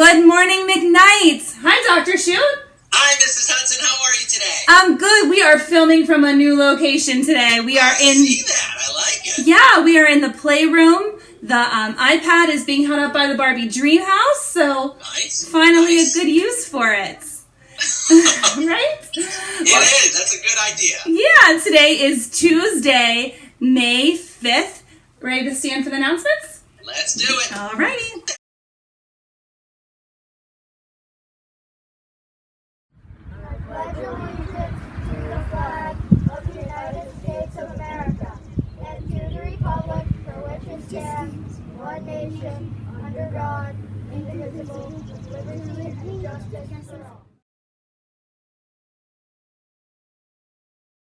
Good morning, McKnight. Hi, Dr. Shute. Hi, Mrs. Hudson. How are you today? I'm good. We are filming from a new location today. We are I see that. I like it. Yeah, we are in the playroom. The iPad is being held up by the Barbie Dream House, so Nice. finally Nice. a good use for it. Right? It is. That's a good idea. Yeah, today is Tuesday, May 5th. Ready to stand for the announcements? Let's do it. Alrighty. Pledge allegiance to the flag of the United States of America and to the republic for which it stands, one nation, under God, indivisible, with liberty and justice for all.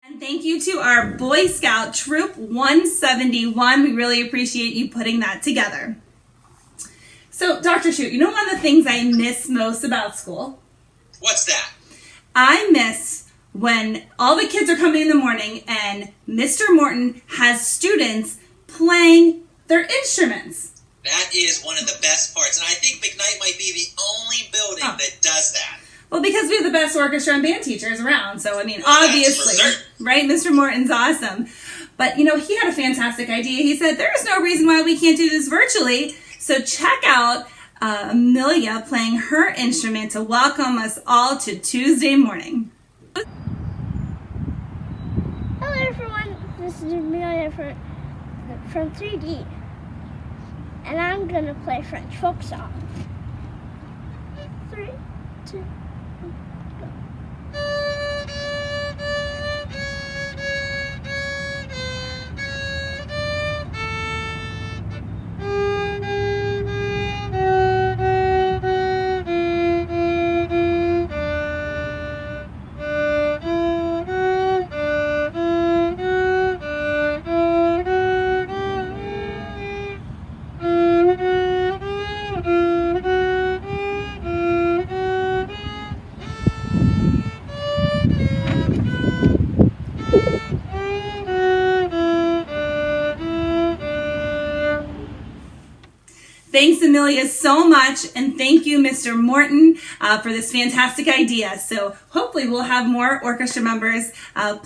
And thank you to our Boy Scout Troop 171. We really appreciate you putting that together. So, Dr. Shute, you know one of the things I miss most about school? What's that? I miss when all the kids are coming in the morning and Mr. Morton has students playing their instruments. That is one of the best parts, and I think McKnight might be the only building that does that. Well, because we have the best orchestra and band teachers around, so I mean, Well, obviously, that's for certain. right? Mr. Morton's awesome. But, you know, he had a fantastic idea. He said, there is no reason why we can't do this virtually, so check out Amelia playing her instrument to welcome us all to Tuesday morning. Hello everyone, this is Amelia from 3D, and I'm going to play French folk song. 3, 2, 1, go. Thanks, Amelia, so much, and thank you, Mr. Morton, for this fantastic idea. So hopefully we'll have more orchestra members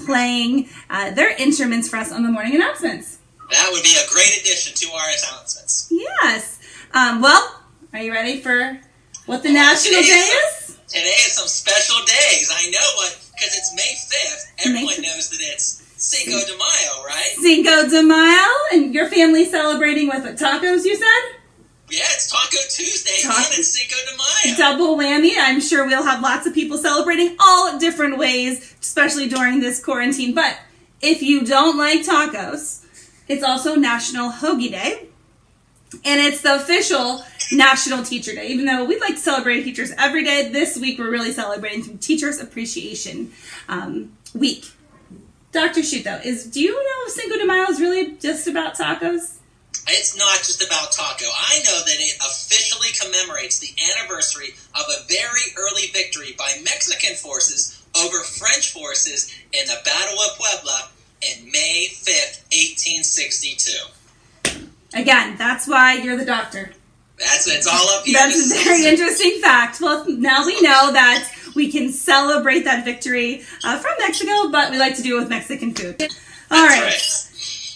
playing their instruments for us on the morning announcements. That would be a great addition to our announcements. Yes. Well, are you ready for what the national day is? Today is some special days. I know what, because it's May 5th. Everyone knows that it's Cinco de Mayo, right? Cinco de Mayo, and your family celebrating with what, tacos, you said? Yeah, it's Taco Tuesday and it's Cinco de Mayo. Double whammy. I'm sure we'll have lots of people celebrating all different ways, especially during this quarantine. But if you don't like tacos, it's also National Hoagie Day. And it's the official National Teacher Day. Even though we'd like to celebrate teachers every day, this week we're really celebrating Teachers Appreciation Week. Dr. Shute, though, do you know if Cinco de Mayo is really just about tacos? It's not just about taco. I know that it officially commemorates the anniversary of a very early victory by Mexican forces over French forces in the Battle of Puebla in May 5th, 1862. Again, that's why you're the doctor. It's all up here. That's a very interesting fact. Well, now we know that we can celebrate that victory from Mexico, but we like to do it with Mexican food. All right.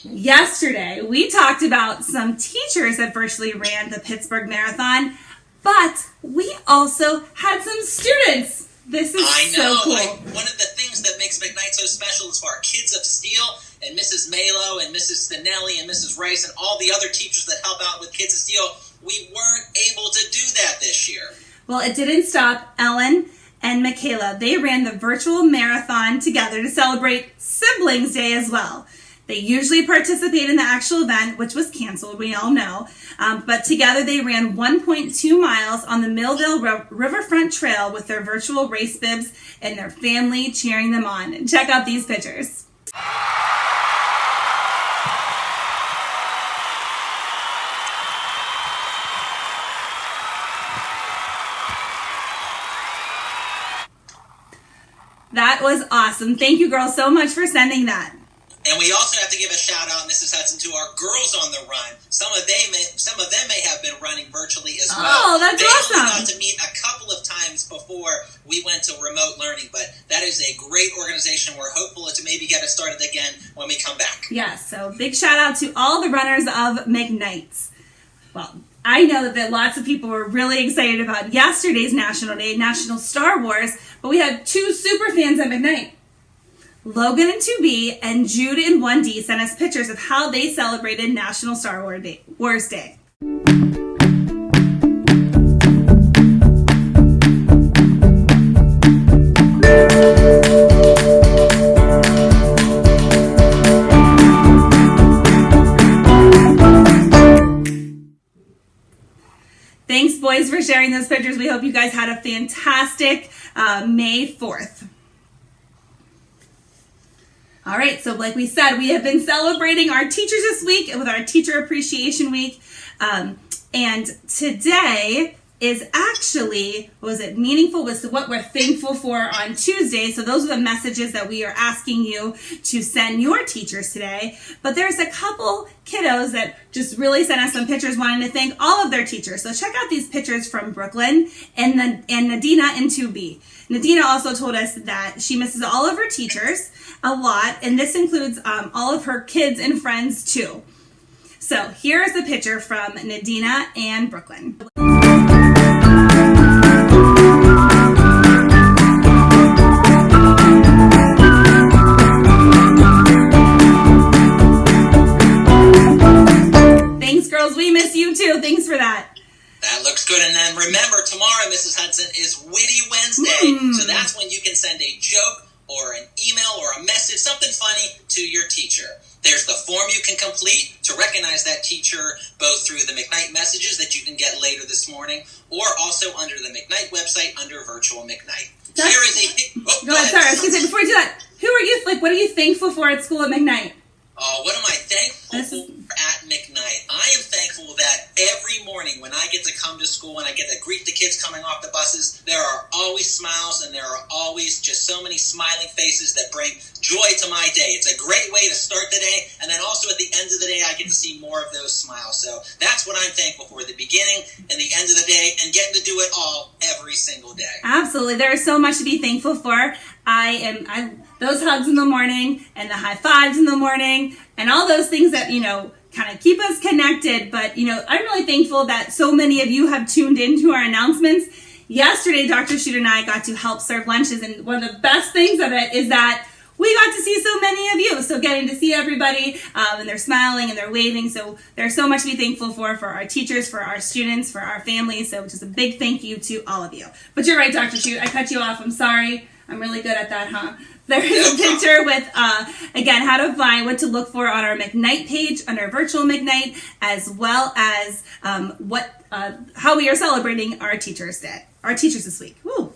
Yesterday, we talked about some teachers that virtually ran the Pittsburgh Marathon, but we also had some students. This is so cool. One of the things that makes McKnight so special is for our Kids of Steel and Mrs. Malo and Mrs. Spinelli and Mrs. Rice and all the other teachers that help out with Kids of Steel. We weren't able to do that this year. Well, it didn't stop Ellen and Michaela. They ran the virtual marathon together to celebrate Siblings Day as well. They usually participate in the actual event, which was canceled, we all know. But together they ran 1.2 miles on the Millville Riverfront Trail with their virtual race bibs and their family cheering them on. And check out these pictures. That was awesome. Thank you, girls, so much for sending that. And we also have to give a shout out, Mrs. Hudson, to our girls on the run. Some of them may have been running virtually as well. Oh, that's awesome. They only got to meet a couple of times before we went to remote learning, but that is a great organization. We're hopeful to maybe get it started again when we come back. Yes, so big shout out to all the runners of McKnights. Well, I know that lots of people were really excited about yesterday's National Day, National Star Wars, but we had two super fans at McKnight. Logan in 2B and Jude in 1D sent us pictures of how they celebrated National Star Wars Day. Thanks, boys, for sharing those pictures. We hope you guys had a fantastic May 4th. All right, so like we said, we have been celebrating our teachers this week with our Teacher Appreciation Week. And today is actually, meaningful was what we're thankful for on Tuesday. So those are the messages that we are asking you to send your teachers today. But there's a couple kiddos that just really sent us some pictures wanting to thank all of their teachers. So check out these pictures from Brooklyn and Nadina in 2B. Nadina also told us that she misses all of her teachers a lot, and this includes all of her kids and friends too. So here's a picture from Nadina and Brooklyn. Thanks, girls. We miss you too. Thanks for that. That looks good. And then remember, tomorrow, Mrs. Hudson, is Witty Wednesday. So that's when you can send a joke or an email or a message, something funny to your teacher. There's the form you can complete to recognize that teacher, both through the McKnight messages that you can get later this morning, or also under the McKnight website under Virtual McKnight. Here is a... Oh, go ahead. Sorry, I was going to say, before you do that, what are you thankful for at school at McKnight? What am I thankful for at McKnight? I am thankful that every morning when I get to come to school and I get to greet the kids coming off the buses, there are always smiles and there are always just so many smiling faces that bring joy to my day. It's a great way to start the day, and then also at the end of the day, I get to see more of those smiles. So that's what I'm thankful for, the beginning and the end of the day, and getting to do it all every single day. Absolutely. There is so much to be thankful for. Those hugs in the morning and the high fives in the morning and all those things that, kind of keep us connected. But, I'm really thankful that so many of you have tuned into our announcements. Yesterday, Dr. Shooter and I got to help serve lunches, and one of the best things of it is that we got to see so many of you. So getting to see everybody, and they're smiling and they're waving. So there's so much to be thankful for our teachers, for our students, for our families. So just a big thank you to all of you. But you're right, Dr. Shoot. I cut you off. I'm sorry. I'm really good at that, huh? There is a picture with, again, how to find what to look for on our McKnight page under Virtual McKnight, as well as how we are celebrating our teachers this week. Woo!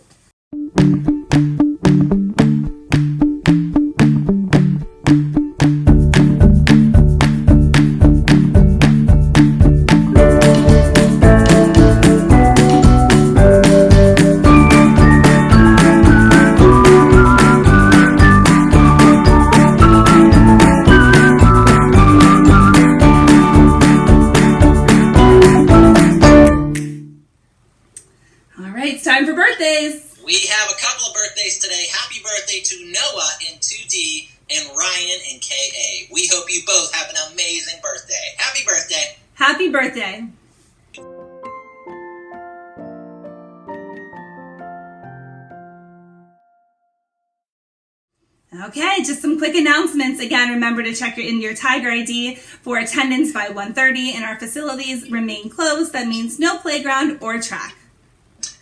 Time for birthdays. We have a couple of birthdays today. Happy birthday to Noah in 2D and Ryan in KA. We hope you both have an amazing birthday. Happy birthday. Happy birthday. Okay, just some quick announcements. Again, remember to check in your Tiger ID for attendance by 1:30, and our facilities remain closed. That means no playground or track.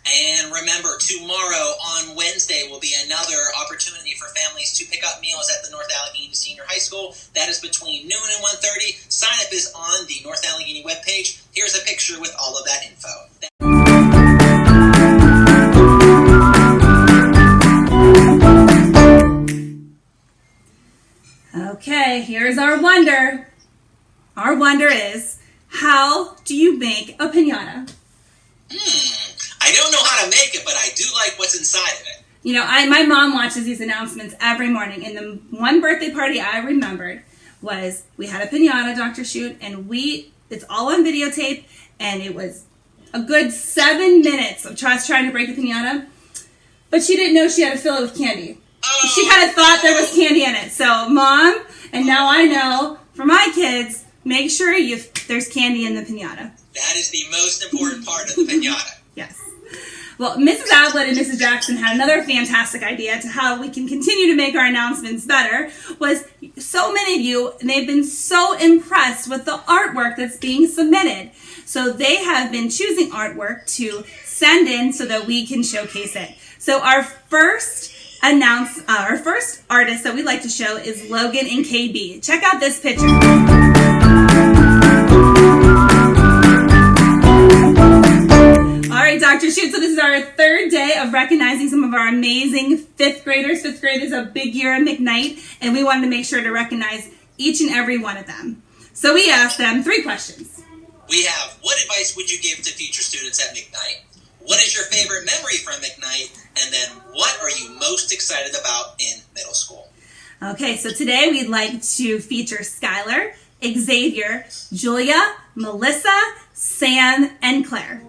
And remember, tomorrow on Wednesday will be another opportunity for families to pick up meals at the North Allegheny Senior High School. That is between noon and 1:30. Sign up is on the North Allegheny webpage. Here's a picture with all of that info. Okay, here's our wonder. Our wonder is, how do you make a piñata? I don't know how to make it, but I do like what's inside of it. You know, my mom watches these announcements every morning, and the one birthday party I remembered was we had a piñata, Dr. Shute, and it's all on videotape, and it was a good 7 minutes of us trying to break the piñata, but she didn't know she had to fill it with candy. She kind of thought there was candy in it. So, Mom, and now I know, for my kids, make sure there's candy in the piñata. That is the most important part of the piñata. Yes. Well, Mrs. Ablett and Mrs. Jackson had another fantastic idea to how we can continue to make our announcements better. Was so many of you, and they've been so impressed with the artwork that's being submitted. So they have been choosing artwork to send in so that we can showcase it. So our first artist that we'd like to show is Logan and KB. Check out this picture. All right, Dr. Shute, so this is our third day of recognizing some of our amazing fifth graders. Fifth grade is a big year at McKnight, and we wanted to make sure to recognize each and every one of them. So we asked them 3 questions. We have, what advice would you give to future students at McKnight? What is your favorite memory from McKnight? And then what are you most excited about in middle school? Okay, so today we'd like to feature Skylar, Xavier, Julia, Melissa, Sam, and Claire.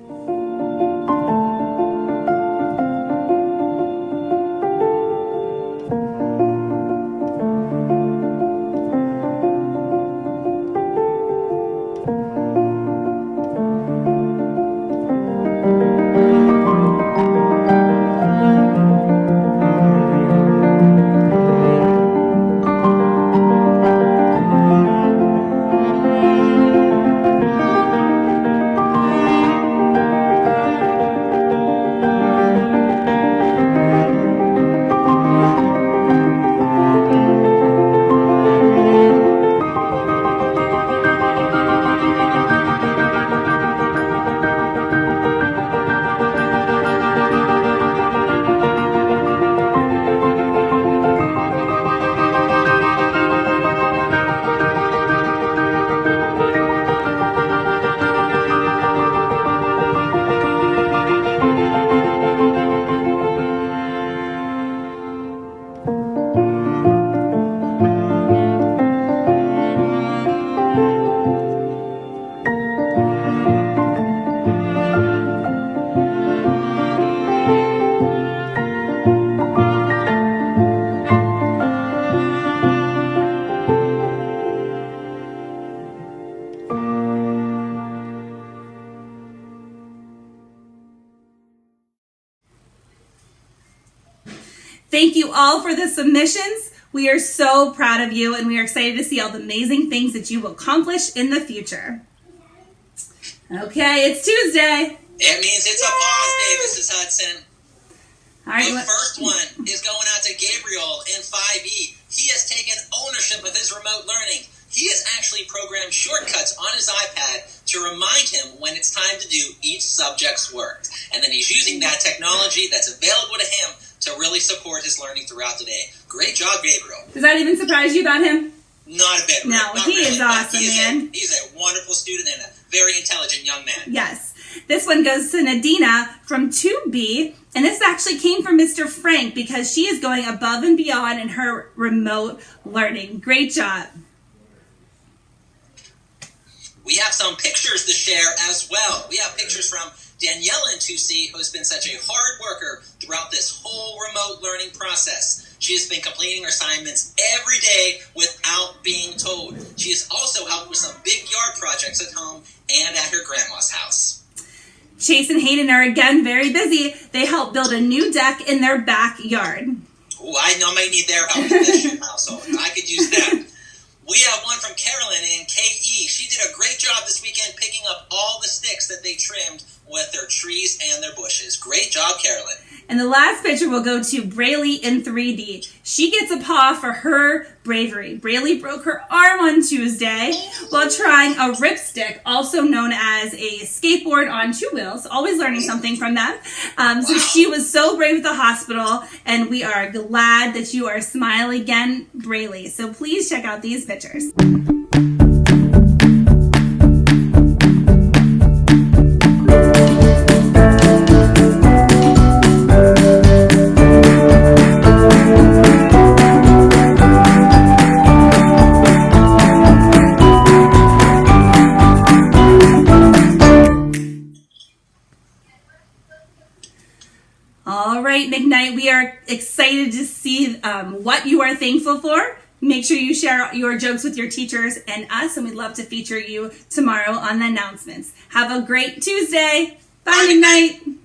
Thank you all for the submissions. We are so proud of you, and we are excited to see all the amazing things that you will accomplish in the future. Okay, it's Tuesday. It means it's a pause day, Mrs. Hudson. All right. The first one is going out to Gabriel in 5E. He has taken ownership of his remote learning. He has actually programmed shortcuts on his iPad to remind him when it's time to do each subject's work. And then he's using that technology that's available to him to really support his learning throughout the day. Great job, Gabriel. Does that even surprise you about him? Not a bit. No, not he really, is awesome, man. He's a wonderful student and a very intelligent young man. Yes. This one goes to Nadina from 2B, and this actually came from Mr. Frank because she is going above and beyond in her remote learning. Great job. We have some pictures to share as well. We have pictures from Danielle in 2C, who has been such a hard worker throughout this whole remote learning process. She has been completing her assignments every day without being told. She has also helped with some big yard projects at home and at her grandma's house. Chase and Hayden are again very busy. They helped build a new deck in their backyard. Oh, I might need their help in this household. I could use that. We have one from Carolyn in KE. She did a great job this weekend picking up all the sticks that they trimmed with their trees and their bushes. Great job, Carolyn. And the last picture will go to Braylee in 3D. She gets a paw for her bravery. Braylee broke her arm on Tuesday while trying a ripstick, also known as a skateboard on 2 wheels. Always learning something from them. So she was so brave at the hospital, and we are glad that you are smiling again, Braylee. So please check out these pictures. right, McKnight, we are excited to see what you are thankful for. Make sure you share your jokes with your teachers and us, and we'd love to feature you tomorrow on the announcements. Have a great Tuesday. Bye, McKnight.